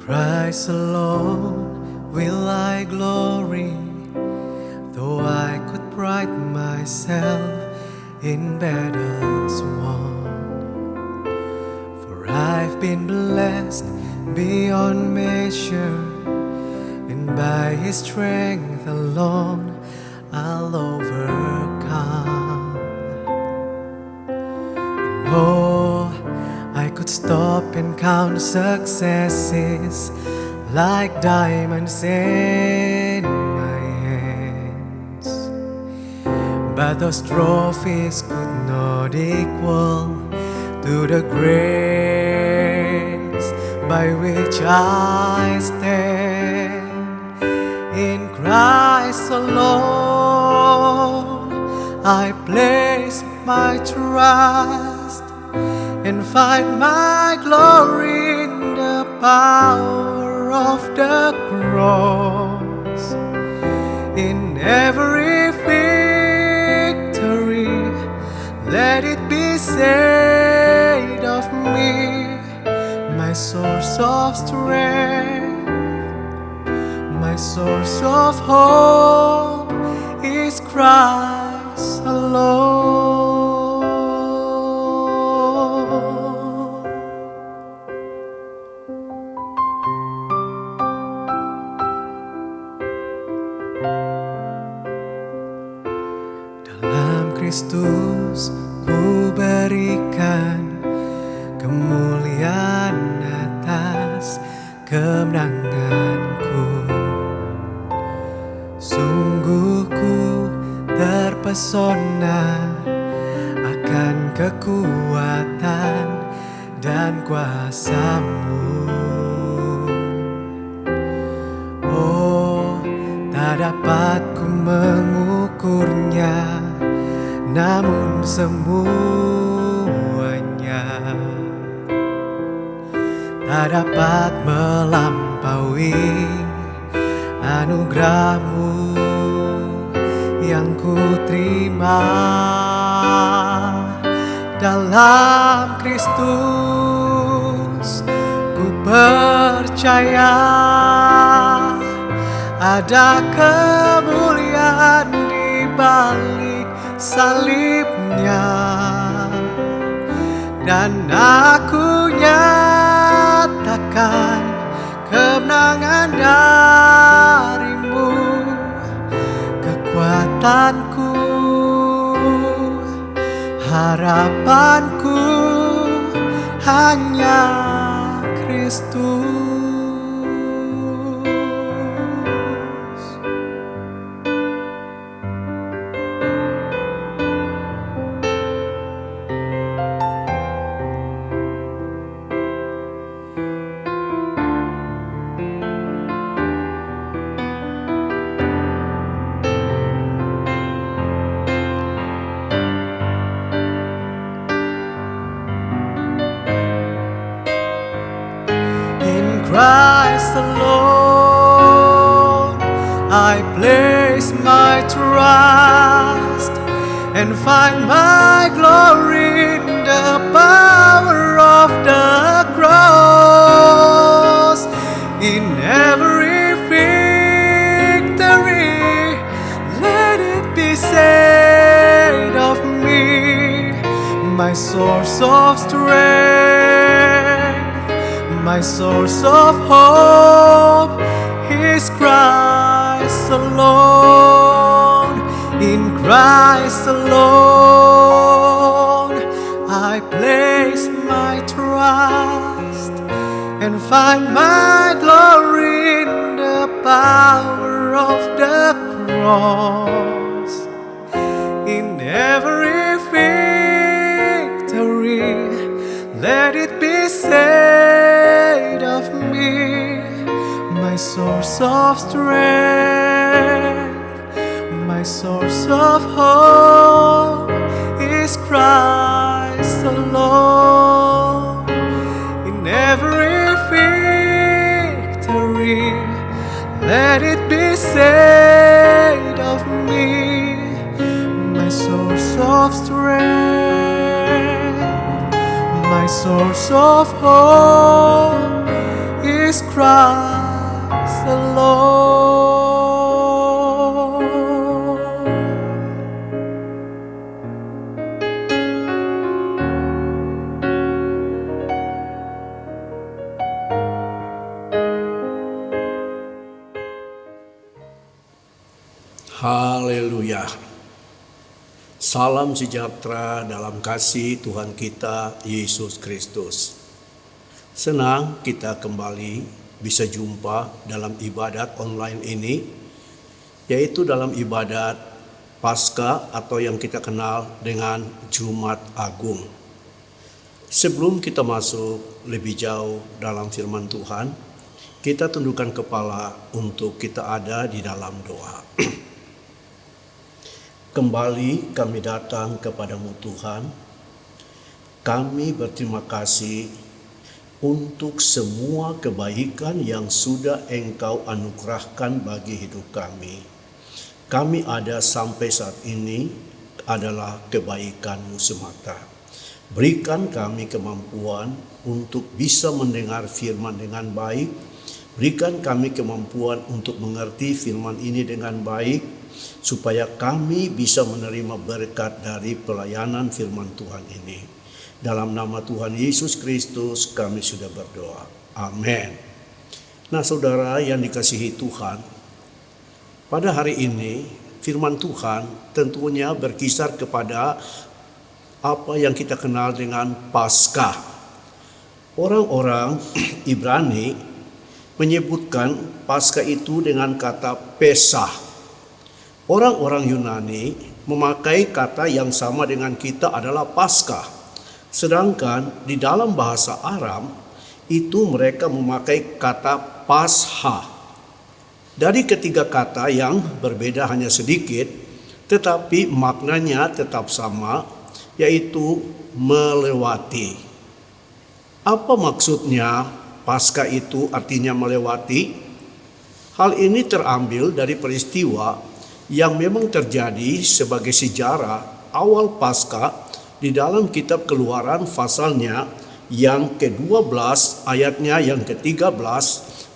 Christ alone will I glory, though I could pride myself in battles won. For I've been blessed beyond measure, and by His strength alone I'll overcome. And oh, I could stop and count successes like diamonds in my hands, but those trophies could not equal to the grace by which I stand. In Christ alone I place my trust, and find my glory in the power of the cross. In every victory, let it be said of me, my source of strength, my source of hope is Christ alone. Dalam Kristus ku berikan kemuliaan atas kemenanganku. Sungguh ku terpesona akan kekuatan dan kuasa-Mu. Oh, tak dapat ku mengukurnya, namun semuanya tak dapat melampaui anugerah-Mu yang ku terima dalam Kristus. Ku percaya ada kemuliaan di balik salibnya, dan aku nyatakan kemenangan dari-Mu. Kekuatanku, harapanku hanya Kristus. Christ alone I place my trust, and find my glory in the power of the cross. In every victory, let it be said of me, my source of strength, my source of hope is Christ alone. In Christ alone I place my trust, and find my glory in the power of the cross. In every victory, let it be said of me, my source of strength, my source of hope is Christ alone. In every victory, let it be said of me, my source of strength, my source of hope is Christ. Christ alone. Haleluya. Salam sejahtera dalam kasih Tuhan kita Yesus Kristus. Senang kita kembali bisa jumpa dalam ibadat online ini, yaitu dalam ibadat Paskah atau yang kita kenal dengan Jumat Agung. Sebelum kita masuk lebih jauh dalam firman Tuhan, kita tundukkan kepala untuk kita ada di dalam doa. Kembali kami datang kepadamu Tuhan. Kami berterima kasih untuk semua kebaikan yang sudah Engkau anugerahkan bagi hidup kami. Kami ada sampai saat ini adalah kebaikan-Mu semata. Berikan kami kemampuan untuk bisa mendengar firman dengan baik. Berikan kami kemampuan untuk mengerti firman ini dengan baik, supaya kami bisa menerima berkat dari pelayanan firman Tuhan ini. Dalam nama Tuhan Yesus Kristus kami sudah berdoa. Amin. Nah saudara yang dikasihi Tuhan, pada hari ini firman Tuhan tentunya berkisar kepada apa yang kita kenal dengan Paskah. Orang-orang Ibrani menyebutkan Paskah itu dengan kata Pesah. Orang-orang Yunani memakai kata yang sama dengan kita adalah Paskah. Sedangkan di dalam bahasa Aram itu mereka memakai kata Pasha. Dari ketiga kata yang berbeda hanya sedikit, tetapi maknanya tetap sama, yaitu melewati. Apa maksudnya Paskah itu artinya melewati? Hal ini terambil dari peristiwa yang memang terjadi sebagai sejarah awal Paskah di dalam kitab Keluaran pasalnya yang ke-12 ayatnya yang ke-13,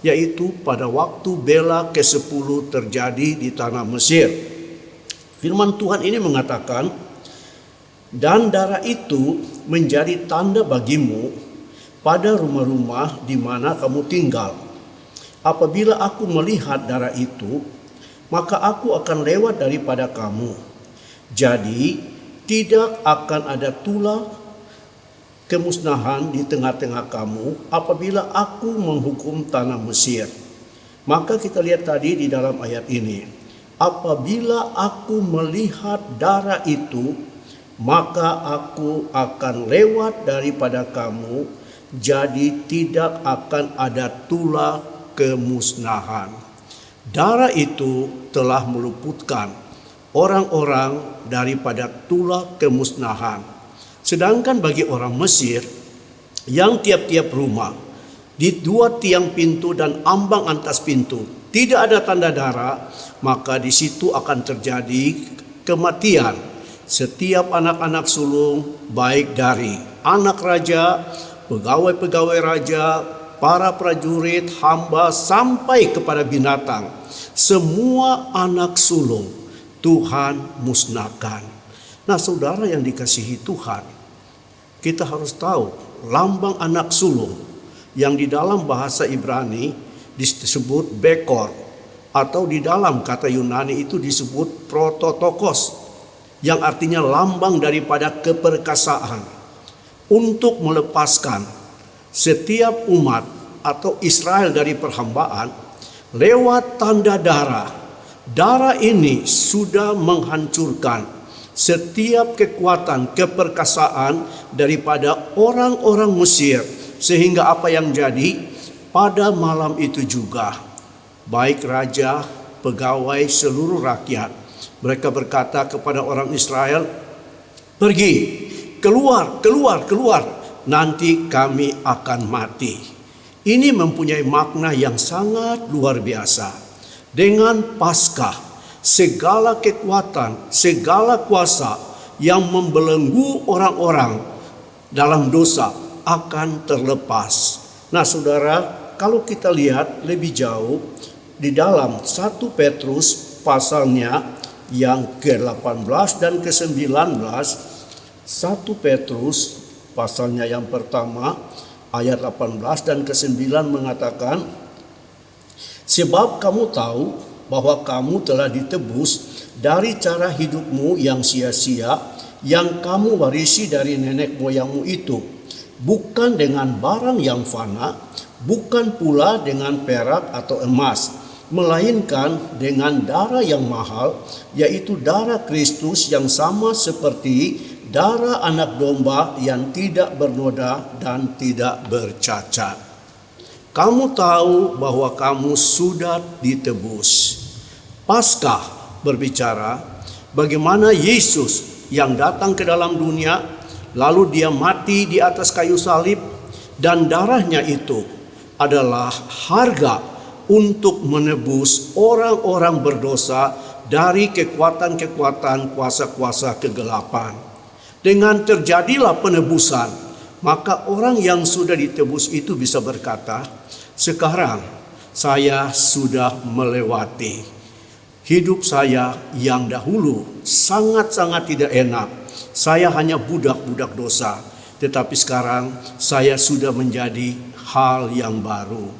yaitu pada waktu bela ke-10 terjadi di tanah Mesir. Firman Tuhan ini mengatakan, "Dan darah itu menjadi tanda bagimu pada rumah-rumah di mana kamu tinggal. Apabila aku melihat darah itu, maka aku akan lewat daripada kamu. Jadi tidak akan ada tulah kemusnahan di tengah-tengah kamu apabila aku menghukum tanah Mesir." Maka kita lihat tadi di dalam ayat ini, apabila aku melihat darah itu, maka aku akan lewat daripada kamu, jadi tidak akan ada tulah kemusnahan. Darah itu telah meluputkan orang-orang daripada tulah kemusnahan. Sedangkan bagi orang Mesir yang tiap-tiap rumah di dua tiang pintu dan ambang atas pintu tidak ada tanda darah, maka di situ akan terjadi kematian setiap anak-anak sulung, baik dari anak raja, pegawai-pegawai raja, para prajurit, hamba, sampai kepada binatang. Semua anak sulung Tuhan musnahkan. Nah saudara yang dikasihi Tuhan, kita harus tahu lambang anak sulung yang di dalam bahasa Ibrani disebut Bekor, atau di dalam kata Yunani itu disebut Prototokos, yang artinya lambang daripada keperkasaan, untuk melepaskan setiap umat atau Israel dari perhambaan lewat tanda darah. Darah ini sudah menghancurkan setiap kekuatan keperkasaan daripada orang-orang Mesir, sehingga apa yang jadi pada malam itu juga baik raja, pegawai, seluruh rakyat, mereka berkata kepada orang Israel, "Pergi, keluar, nanti kami akan mati." Ini mempunyai makna yang sangat luar biasa. Dengan Paskah, segala kekuatan, segala kuasa yang membelenggu orang-orang dalam dosa akan terlepas. Nah saudara, kalau kita lihat lebih jauh di dalam 1 Petrus pasalnya yang ke-18 dan ke-19, 1 Petrus pasalnya yang pertama ayat 18 dan ke-9 mengatakan, sebab kamu tahu bahwa kamu telah ditebus dari cara hidupmu yang sia-sia yang kamu warisi dari nenek moyangmu itu, bukan dengan barang yang fana, bukan pula dengan perak atau emas, melainkan dengan darah yang mahal, yaitu darah Kristus yang sama seperti darah anak domba yang tidak bernoda dan tidak bercacat. Kamu tahu bahwa kamu sudah ditebus. Paskah berbicara bagaimana Yesus yang datang ke dalam dunia, lalu dia mati di atas kayu salib, dan darahnya itu adalah harga untuk menebus orang-orang berdosa dari kekuatan-kekuatan kuasa-kuasa kegelapan. Dengan terjadilah penebusan, maka orang yang sudah ditebus itu bisa berkata, sekarang saya sudah melewati hidup saya yang dahulu sangat-sangat tidak enak. Saya hanya budak-budak dosa. Tetapi sekarang saya sudah menjadi hal yang baru.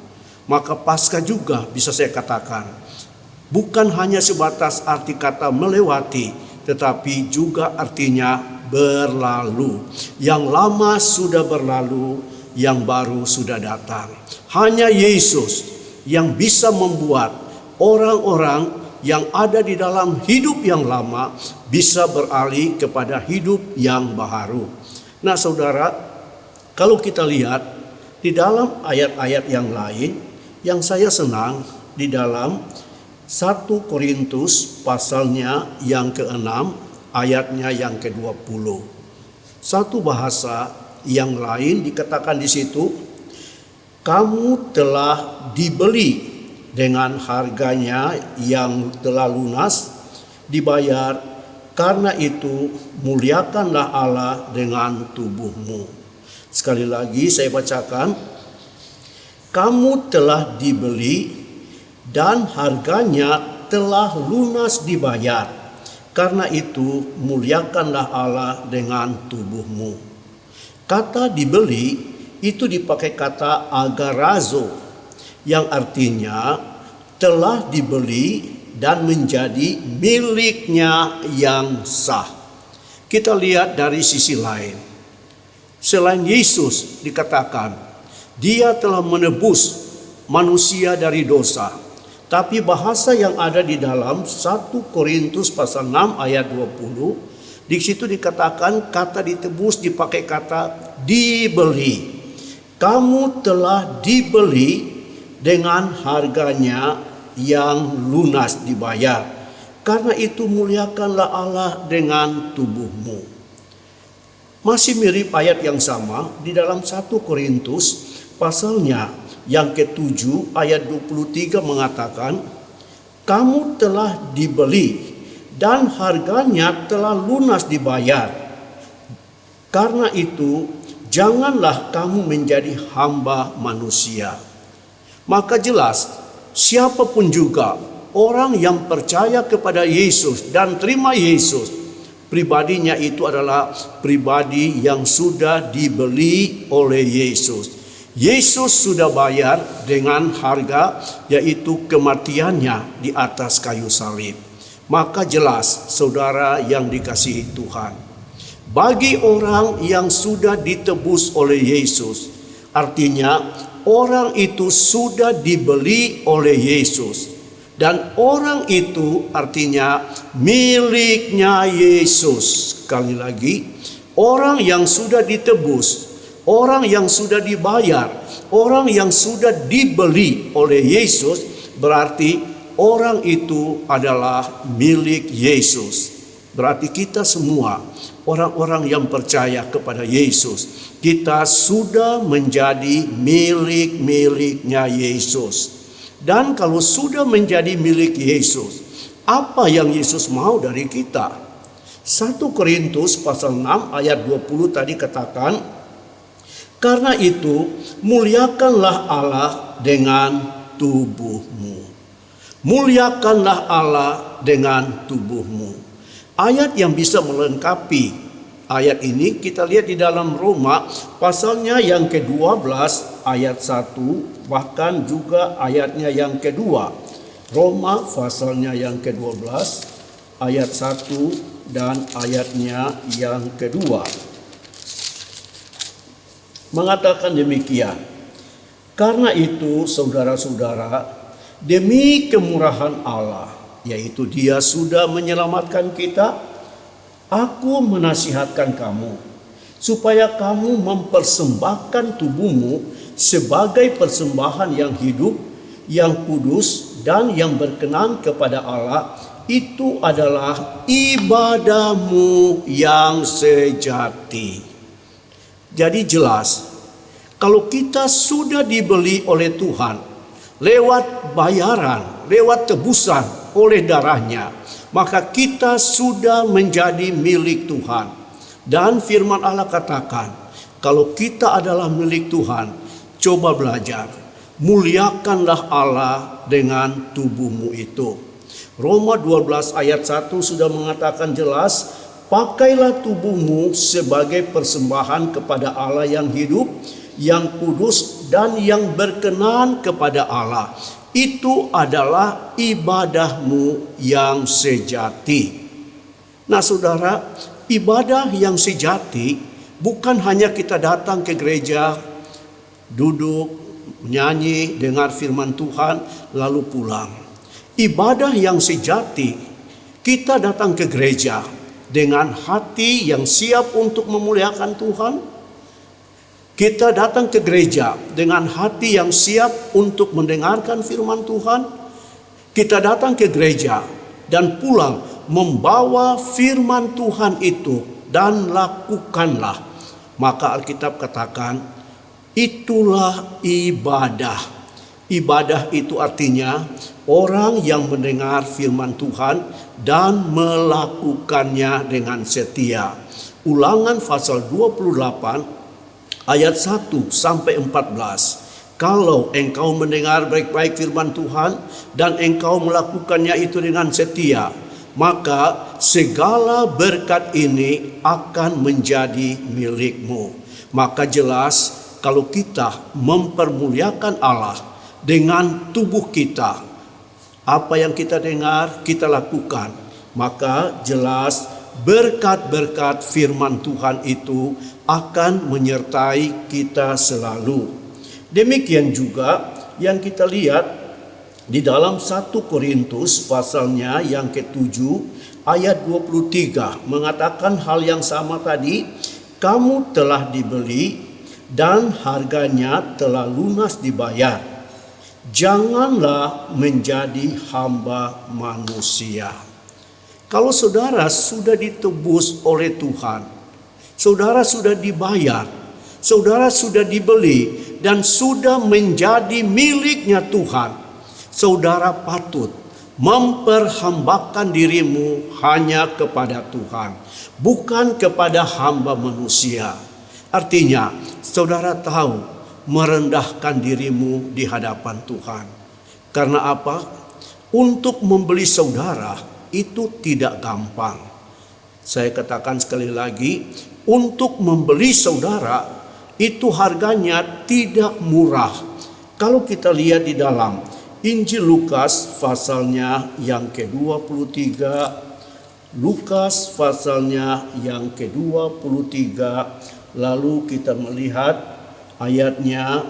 Maka Paskah juga bisa saya katakan, bukan hanya sebatas arti kata melewati, tetapi juga artinya berlalu. Yang lama sudah berlalu, yang baru sudah datang. Hanya Yesus yang bisa membuat orang-orang yang ada di dalam hidup yang lama bisa beralih kepada hidup yang baru. Nah saudara, kalau kita lihat di dalam ayat-ayat yang lain, yang saya senang di dalam 1 Korintus pasalnya yang ke-6 ayatnya yang ke-20. Satu bahasa yang lain dikatakan di situ, kamu telah dibeli dengan harganya yang telah lunas dibayar, karena itu muliakanlah Allah dengan tubuhmu. Sekali lagi saya bacakan, kamu telah dibeli dan harganya telah lunas dibayar, karena itu muliakanlah Allah dengan tubuhmu. Kata dibeli itu dipakai kata agarazo, yang artinya telah dibeli dan menjadi miliknya yang sah. Kita lihat dari sisi lain. Selain Yesus dikatakan, dia telah menebus manusia dari dosa. Tapi bahasa yang ada di dalam 1 Korintus pasal 6 ayat 20, di situ dikatakan kata ditebus dipakai kata dibeli. Kamu telah dibeli dengan harganya yang lunas dibayar. Karena itu muliakanlah Allah dengan tubuhmu. Masih mirip ayat yang sama di dalam 1 Korintus pasalnya yang ke-7 ayat 23 mengatakan, kamu telah dibeli dan harganya telah lunas dibayar. Karena itu janganlah kamu menjadi hamba manusia. Maka jelas siapapun juga orang yang percaya kepada Yesus dan terima Yesus, pribadinya itu adalah pribadi yang sudah dibeli oleh Yesus. Yesus sudah bayar dengan harga, yaitu kematiannya di atas kayu salib. Maka jelas saudara yang dikasihi Tuhan, bagi orang yang sudah ditebus oleh Yesus, artinya orang itu sudah dibeli oleh Yesus. Dan orang itu artinya miliknya Yesus. Sekali lagi, orang yang sudah ditebus, orang yang sudah dibayar, orang yang sudah dibeli oleh Yesus, berarti orang itu adalah milik Yesus. Berarti kita semua orang-orang yang percaya kepada Yesus, kita sudah menjadi milik-miliknya Yesus. Dan kalau sudah menjadi milik Yesus, apa yang Yesus mau dari kita? 1 Korintus pasal 6 ayat 20 tadi katakan, Karena itu, muliakanlah Allah dengan tubuhmu. Muliakanlah Allah dengan tubuhmu. Ayat yang bisa melengkapi ayat ini kita lihat di dalam Roma pasalnya yang ke-12 ayat 1, bahkan juga ayatnya yang kedua. Roma pasalnya yang ke-12 ayat 1 dan ayatnya yang kedua. Mengatakan demikian. Karena itu saudara-saudara, demi kemurahan Allah, yaitu Dia sudah menyelamatkan kita, aku menasihatkan kamu supaya kamu mempersembahkan tubuhmu sebagai persembahan yang hidup, yang kudus dan yang berkenan kepada Allah. Itu adalah ibadahmu yang sejati. Jadi jelas, kalau kita sudah dibeli oleh Tuhan lewat bayaran, lewat tebusan oleh darahnya, maka kita sudah menjadi milik Tuhan. Dan firman Allah katakan, kalau kita adalah milik Tuhan, coba belajar, muliakanlah Allah dengan tubuhmu itu. Roma 12 ayat 1 sudah mengatakan jelas, pakailah tubuhmu sebagai persembahan kepada Allah yang hidup, yang kudus dan yang berkenan kepada Allah. Itu adalah ibadahmu yang sejati. Nah saudara, ibadah yang sejati bukan hanya kita datang ke gereja, duduk, menyanyi, dengar firman Tuhan, lalu pulang. Ibadah yang sejati, kita datang ke gereja dengan hati yang siap untuk memuliakan Tuhan. Kita datang ke gereja dengan hati yang siap untuk mendengarkan firman Tuhan. Kita datang ke gereja dan pulang membawa firman Tuhan itu dan lakukanlah. Maka Alkitab katakan, itulah ibadah. Ibadah itu artinya orang yang mendengar firman Tuhan dan melakukannya dengan setia. Ulangan pasal 28 ayat 1 sampai 14. Kalau engkau mendengar baik-baik firman Tuhan dan engkau melakukannya itu dengan setia, maka segala berkat ini akan menjadi milikmu. Maka jelas kalau kita mempermuliakan Allah dengan tubuh kita, apa yang kita dengar kita lakukan, maka jelas berkat-berkat firman Tuhan itu akan menyertai kita selalu. Demikian juga yang kita lihat di dalam 1 Korintus pasalnya yang ke-7 ayat 23 mengatakan hal yang sama tadi. Kamu telah dibeli dan harganya telah lunas dibayar. Janganlah menjadi hamba manusia. Kalau saudara sudah ditebus oleh Tuhan, saudara sudah dibayar, saudara sudah dibeli dan sudah menjadi miliknya Tuhan, saudara patut memperhambakan dirimu hanya kepada Tuhan, bukan kepada hamba manusia. Artinya, saudara tahu merendahkan dirimu di hadapan Tuhan. Karena apa? Untuk membeli saudara itu tidak gampang. Saya katakan sekali lagi, untuk membeli saudara itu harganya tidak murah. Kalau kita lihat di dalam Injil Lukas pasalnya yang ke-23, Lukas pasalnya yang ke-23, lalu kita melihat ayatnya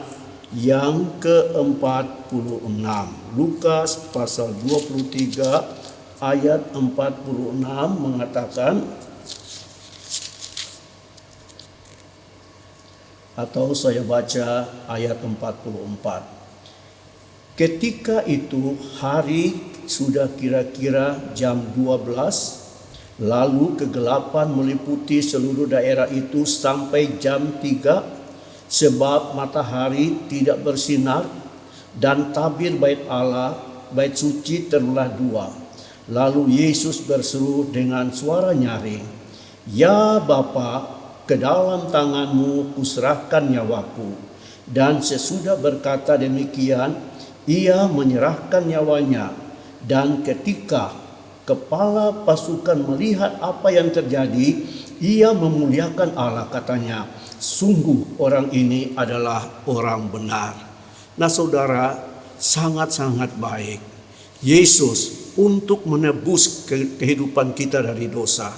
yang ke-46. Lukas pasal 23 ayat 46 mengatakan, atau saya baca ayat 44. Ketika itu hari sudah kira-kira jam 12, lalu kegelapan meliputi seluruh daerah itu sampai jam 3, sebab matahari tidak bersinar dan tabir bait Allah, bait suci terbelah dua. Lalu Yesus berseru dengan suara nyaring, "Ya Bapa, ke dalam tanganmu kuserahkan nyawaku. Dan sesudah berkata demikian, ia menyerahkan nyawanya. Dan ketika kepala pasukan melihat apa yang terjadi, ia memuliakan Allah, katanya, sungguh orang ini adalah orang benar. Nah saudara, sangat-sangat baik Yesus untuk menebus kehidupan kita dari dosa.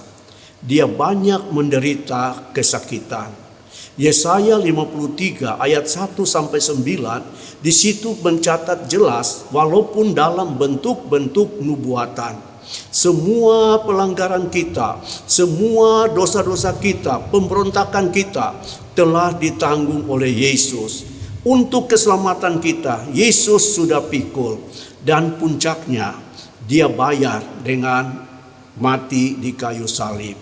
Dia banyak menderita kesakitan. Yesaya 53 ayat 1 sampai 9 di situ mencatat jelas, walaupun dalam bentuk-bentuk nubuatan, semua pelanggaran kita, semua dosa-dosa kita, pemberontakan kita telah ditanggung oleh Yesus. Untuk keselamatan kita, Yesus sudah pikul. Dan puncaknya, dia bayar dengan mati di kayu salib.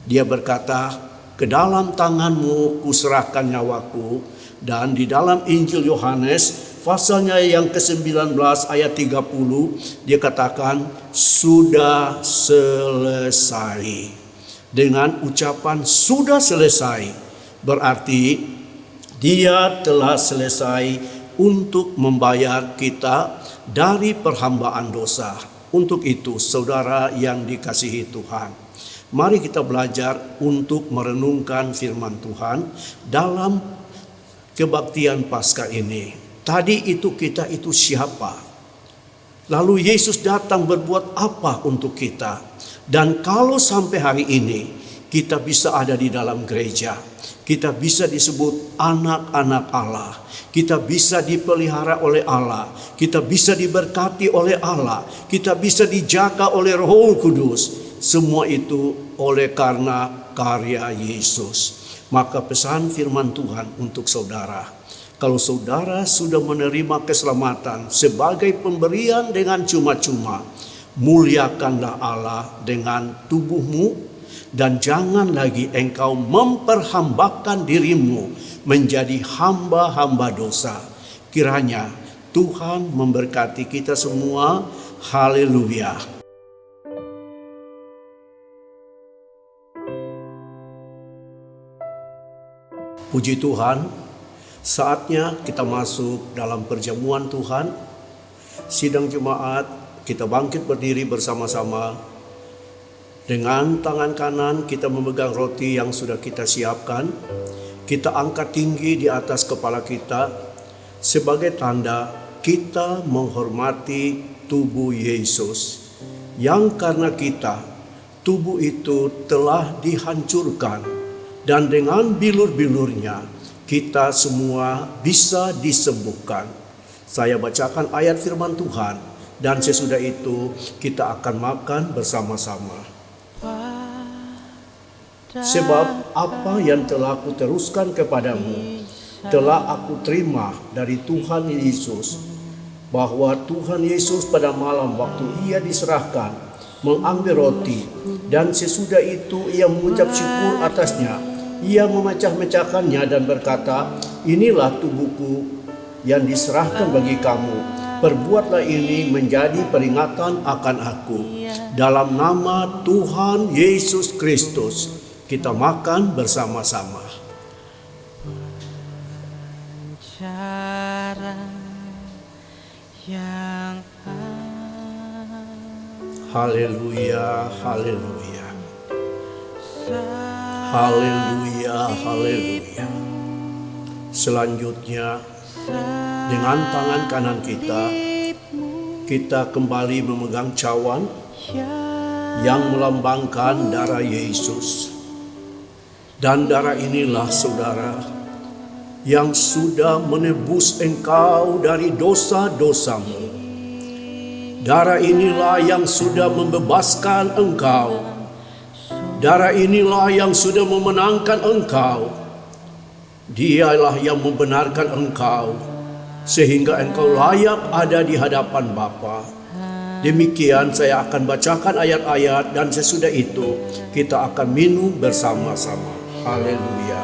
Dia berkata, ke dalam tanganmu kuserahkan nyawaku. Dan di dalam Injil Yohanes pasalnya yang ke-19 ayat 30, dia katakan sudah selesai. Dengan ucapan sudah selesai, berarti dia telah selesai untuk membayar kita dari perhambaan dosa. Untuk itu, saudara yang dikasihi Tuhan, mari kita belajar untuk merenungkan firman Tuhan dalam kebaktian Paskah ini. Tadi itu kita itu siapa? Lalu Yesus datang berbuat apa untuk kita? Dan kalau sampai hari ini kita bisa ada di dalam gereja, kita bisa disebut anak-anak Allah, kita bisa dipelihara oleh Allah, kita bisa diberkati oleh Allah, kita bisa dijaga oleh Roh Kudus. Semua itu oleh karena karya Yesus. Maka pesan firman Tuhan untuk saudara, kalau saudara sudah menerima keselamatan sebagai pemberian dengan cuma-cuma, muliakanlah Allah dengan tubuhmu. Dan jangan lagi engkau memperhambakan dirimu menjadi hamba-hamba dosa. Kiranya Tuhan memberkati kita semua. Haleluya. Puji Tuhan, saatnya kita masuk dalam perjamuan Tuhan. Sidang jemaat, kita bangkit berdiri bersama-sama. Dengan tangan kanan kita memegang roti yang sudah kita siapkan. Kita angkat tinggi di atas kepala kita sebagai tanda kita menghormati tubuh Yesus, yang karena kita, tubuh itu telah dihancurkan, dan dengan bilur-bilurnya kita semua bisa disembuhkan. Saya bacakan ayat firman Tuhan, dan sesudah itu kita akan makan bersama-sama. Sebab apa yang telah aku teruskan kepadamu telah aku terima dari Tuhan Yesus, bahwa Tuhan Yesus pada malam waktu ia diserahkan mengambil roti, dan sesudah itu ia mengucap syukur atasnya, ia memecah-mecahkannya dan berkata, inilah tubuhku yang diserahkan bagi kamu. Perbuatlah ini menjadi peringatan akan aku. Dalam nama Tuhan Yesus Kristus, kita makan bersama-sama. Haleluya, haleluya. Haleluya, haleluya. Selanjutnya, dengan tangan kanan kita kembali memegang cawan yang melambangkan darah Yesus. Dan darah inilah saudara yang sudah menebus engkau dari dosa-dosamu. Darah inilah yang sudah membebaskan engkau. Darah inilah yang sudah memenangkan engkau. Dialah yang membenarkan engkau sehingga engkau layak ada di hadapan Bapa. Demikian saya akan bacakan ayat-ayat, dan sesudah itu kita akan minum bersama-sama. Haleluya.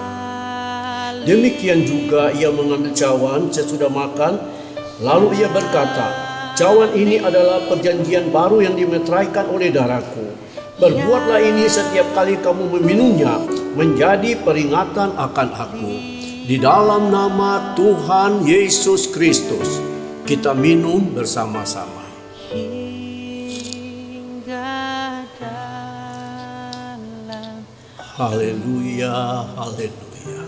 Demikian juga ia mengambil cawan sesudah makan, lalu ia berkata, cawan ini adalah perjanjian baru yang dimeteraikan oleh darahku. Berbuatlah ini setiap kali kamu meminumnya menjadi peringatan akan aku. Di dalam nama Tuhan Yesus Kristus, kita minum bersama-sama. Haleluya, haleluya.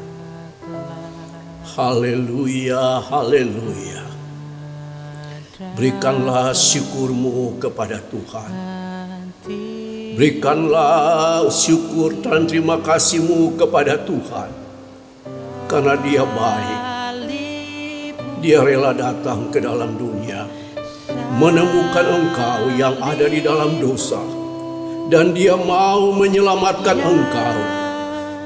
Haleluya, haleluya. Berikanlah syukurmu kepada Tuhan. Berikanlah syukur dan terima kasihmu kepada Tuhan. Karena Dia baik. Dia rela datang ke dalam dunia, menemukan engkau yang ada di dalam dosa. Dan Dia mau menyelamatkan engkau.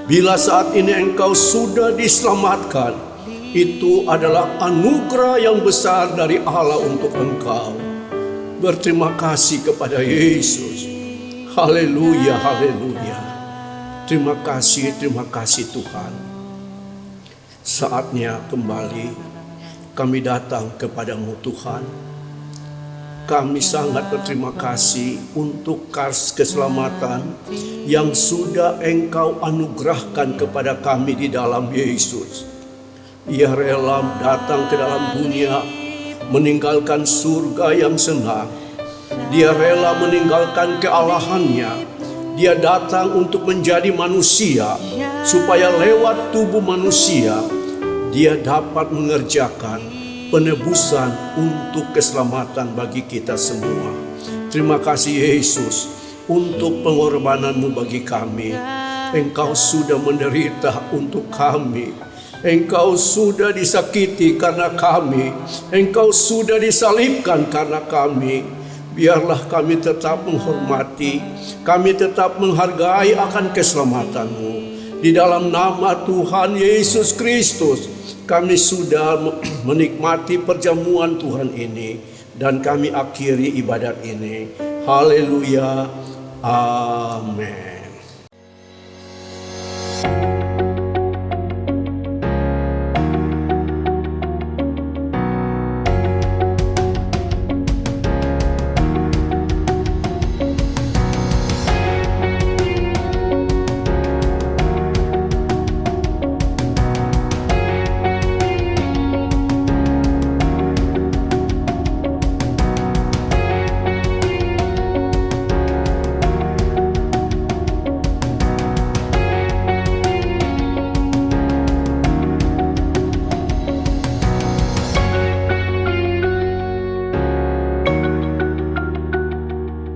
Bila saat ini engkau sudah diselamatkan, itu adalah anugerah yang besar dari Allah untuk engkau. Berterima kasih kepada Yesus. Haleluya, haleluya. Terima kasih Tuhan. Saatnya kembali kami datang kepadamu Tuhan. Kami sangat berterima kasih untuk keselamatan yang sudah Engkau anugerahkan kepada kami di dalam Yesus. Ia rela datang ke dalam dunia, meninggalkan surga yang senang. Dia rela meninggalkan kealahannya. Dia datang untuk menjadi manusia, supaya lewat tubuh manusia, Dia dapat mengerjakan penebusan untuk keselamatan bagi kita semua. Terima kasih Yesus untuk pengorbananmu bagi kami. Engkau sudah menderita untuk kami. Engkau sudah disakiti karena kami. Engkau sudah disalibkan karena kami. Biarlah kami tetap menghormati, kami tetap menghargai akan keselamatanmu. Di dalam nama Tuhan Yesus Kristus, kami sudah menikmati perjamuan Tuhan ini dan kami akhiri ibadat ini. Haleluya. Amin.